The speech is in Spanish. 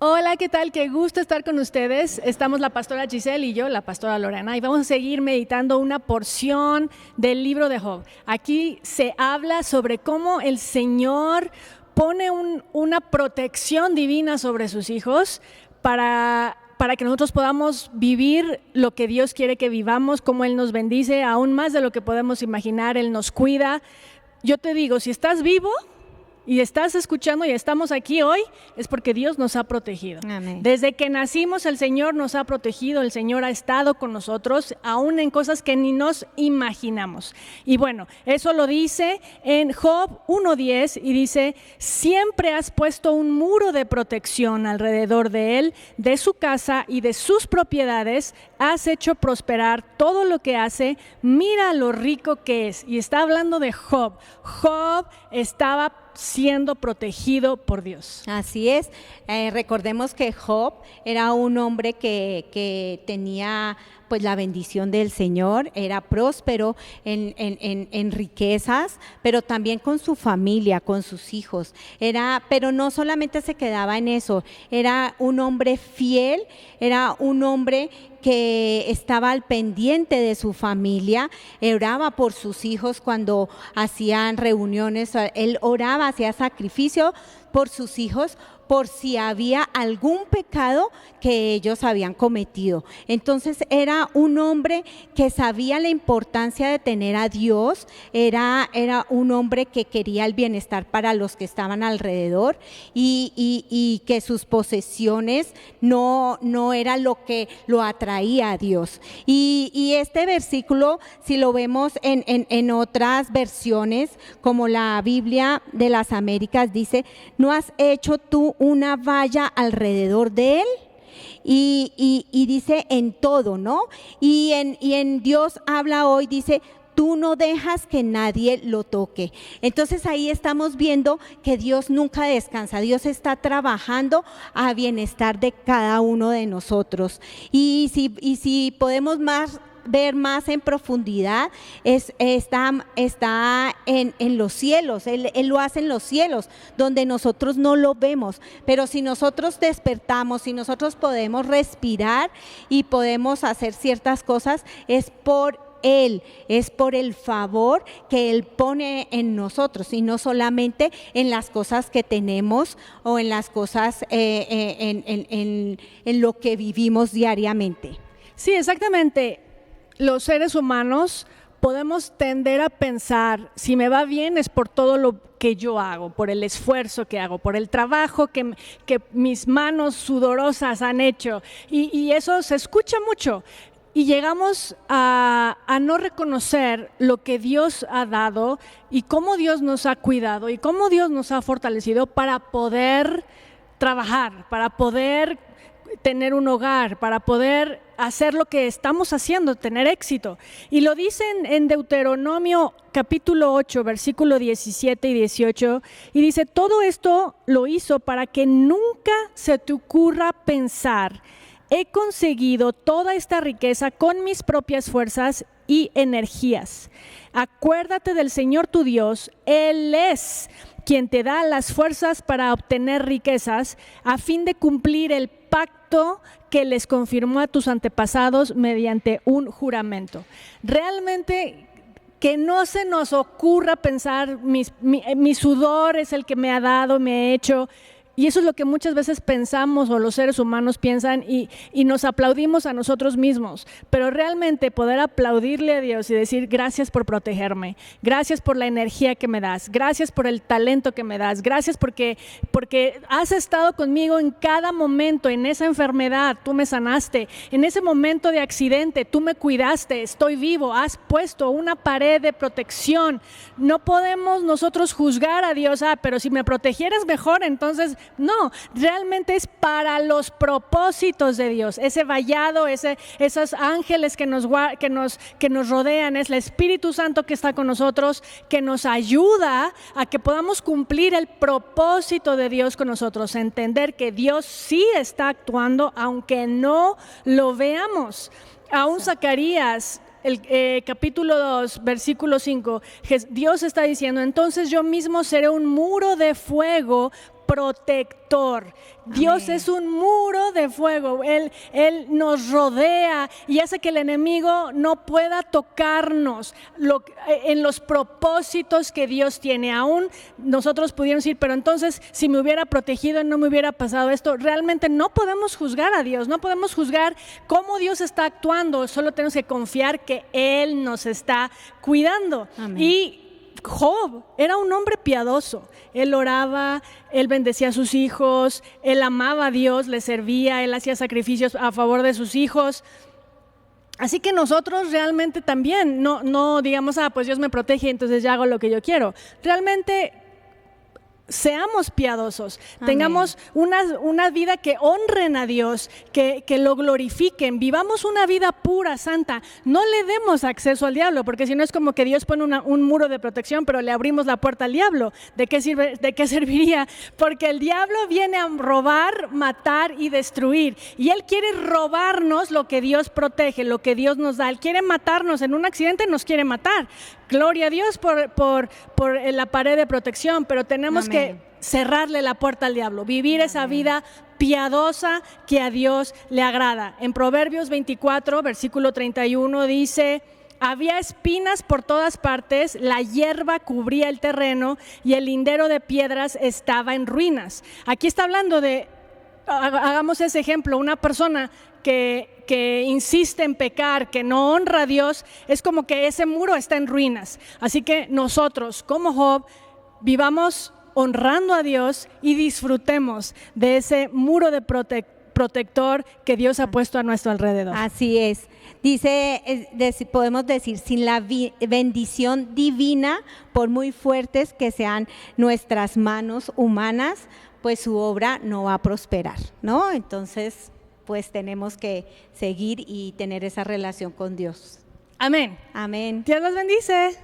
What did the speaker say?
Hola, ¿qué tal? Qué gusto estar con ustedes. Estamos la pastora Giselle y yo, la pastora Lorena, y vamos a seguir meditando una porción del libro de Job. Aquí se habla sobre cómo el Señor pone una protección divina sobre sus hijos para que nosotros podamos vivir lo que Dios quiere que vivamos, cómo Él nos bendice, aún más de lo que podemos imaginar, Él nos cuida. Yo te digo, si estás vivo y estás escuchando y estamos aquí hoy, es porque Dios nos ha protegido. Amén. Desde que nacimos el Señor nos ha protegido, el Señor ha estado con nosotros, aún en cosas que ni nos imaginamos. Y bueno, eso lo dice en Job 1:10 y dice: siempre has puesto un muro de protección alrededor de él, de su casa y de sus propiedades, has hecho prosperar todo lo que hace, mira lo rico que es. Y está hablando de Job. Job estaba siendo protegido por Dios. Así es. Recordemos que Job era un hombre que tenía pues la bendición del Señor, era próspero en riquezas, pero también con su familia, con sus hijos. Pero no solamente se quedaba en eso, era un hombre fiel, era un hombre que estaba al pendiente de su familia, oraba por sus hijos cuando hacían reuniones, él oraba, hacía sacrificio por sus hijos, por si había algún pecado que ellos habían cometido. Entonces era un hombre que sabía la importancia de tener a Dios, era un hombre que quería el bienestar para los que estaban alrededor y que sus posesiones no era lo que lo atraía a Dios. Y este versículo, si lo vemos en otras versiones, como la Biblia de las Américas, dice: ¿no has hecho tú una valla alrededor de él? Y dice en todo, ¿no? Y en Dios habla hoy, dice: tú no dejas que nadie lo toque. Entonces ahí estamos viendo que Dios nunca descansa, Dios está trabajando a bienestar de cada uno de nosotros. Y si podemos ver más en profundidad, está en los cielos, él lo hace en los cielos, donde nosotros no lo vemos, pero si nosotros despertamos, si nosotros podemos respirar y podemos hacer ciertas cosas, es por Él, es por el favor que Él pone en nosotros, y no solamente en las cosas que tenemos o en las cosas en lo que vivimos diariamente. Sí, exactamente. Los seres humanos podemos tender a pensar: si me va bien es por todo lo que yo hago, por el esfuerzo que hago, por el trabajo que mis manos sudorosas han hecho, y eso se escucha mucho. Y llegamos a no reconocer lo que Dios ha dado y cómo Dios nos ha cuidado y cómo Dios nos ha fortalecido para poder trabajar, para poder tener un hogar, para poder hacer lo que estamos haciendo, tener éxito. Y lo dicen en Deuteronomio capítulo 8, versículo 17 y 18, y dice: todo esto lo hizo para que nunca se te ocurra pensar: he conseguido toda esta riqueza con mis propias fuerzas y energías. Acuérdate del Señor tu Dios, Él es quien te da las fuerzas para obtener riquezas, a fin de cumplir el pacto que les confirmó a tus antepasados mediante un juramento. Realmente, que no se nos ocurra pensar: mi sudor es el que me ha dado, me ha hecho. Y eso es lo que muchas veces pensamos, o los seres humanos piensan, y nos aplaudimos a nosotros mismos. Pero realmente poder aplaudirle a Dios y decir: gracias por protegerme, gracias por la energía que me das, gracias por el talento que me das, gracias porque has estado conmigo en cada momento, en esa enfermedad, tú me sanaste, en ese momento de accidente, tú me cuidaste, estoy vivo, has puesto una pared de protección. No podemos nosotros juzgar a Dios: pero si me protegieras mejor, entonces... No, realmente es para los propósitos de Dios. Ese vallado, esos ángeles que nos rodean, es el Espíritu Santo que está con nosotros, que nos ayuda a que podamos cumplir el propósito de Dios con nosotros, entender que Dios sí está actuando aunque no lo veamos. Aún Zacarías, el capítulo 2, versículo 5, Dios está diciendo: entonces yo mismo seré un muro de fuego protector. Dios Amén. es un muro de fuego. Él nos rodea y hace que el enemigo no pueda tocarnos en los propósitos que Dios tiene. Aún nosotros pudiéramos decir, pero entonces si me hubiera protegido no me hubiera pasado esto. Realmente no podemos juzgar a Dios, no podemos juzgar cómo Dios está actuando. Solo tenemos que confiar que Él nos está cuidando. Amén. Y Job era un hombre piadoso. Él oraba, él bendecía a sus hijos, él amaba a Dios, le servía, él hacía sacrificios a favor de sus hijos. Así que nosotros realmente también no digamos, pues Dios me protege, entonces ya hago lo que yo quiero. Realmente seamos piadosos, Amén. tengamos una vida que honren a Dios, que lo glorifiquen, vivamos una vida pura, santa. No le demos acceso al diablo, porque si no es como que Dios pone un muro de protección, pero le abrimos la puerta al diablo. ¿De qué serviría? Porque el diablo viene a robar, matar y destruir. Y él quiere robarnos lo que Dios protege, lo que Dios nos da. Él quiere matarnos, en un accidente nos quiere matar. Gloria a Dios por la pared de protección, pero tenemos Amén. que cerrarle la puerta al diablo, vivir esa vida piadosa que a Dios le agrada. En Proverbios 24, versículo 31 dice: había espinas por todas partes, la hierba cubría el terreno y el lindero de piedras estaba en ruinas. Aquí está hablando de, hagamos ese ejemplo, una persona que insiste en pecar, que no honra a Dios, es como que ese muro está en ruinas. Así que nosotros, como Job, vivamos honrando a Dios y disfrutemos de ese muro de protector que Dios ha puesto a nuestro alrededor. Así es. Dice, podemos decir, sin la bendición divina, por muy fuertes que sean nuestras manos humanas, pues su obra no va a prosperar, ¿no? Entonces, pues tenemos que seguir y tener esa relación con Dios. Amén. Amén. Dios los bendice.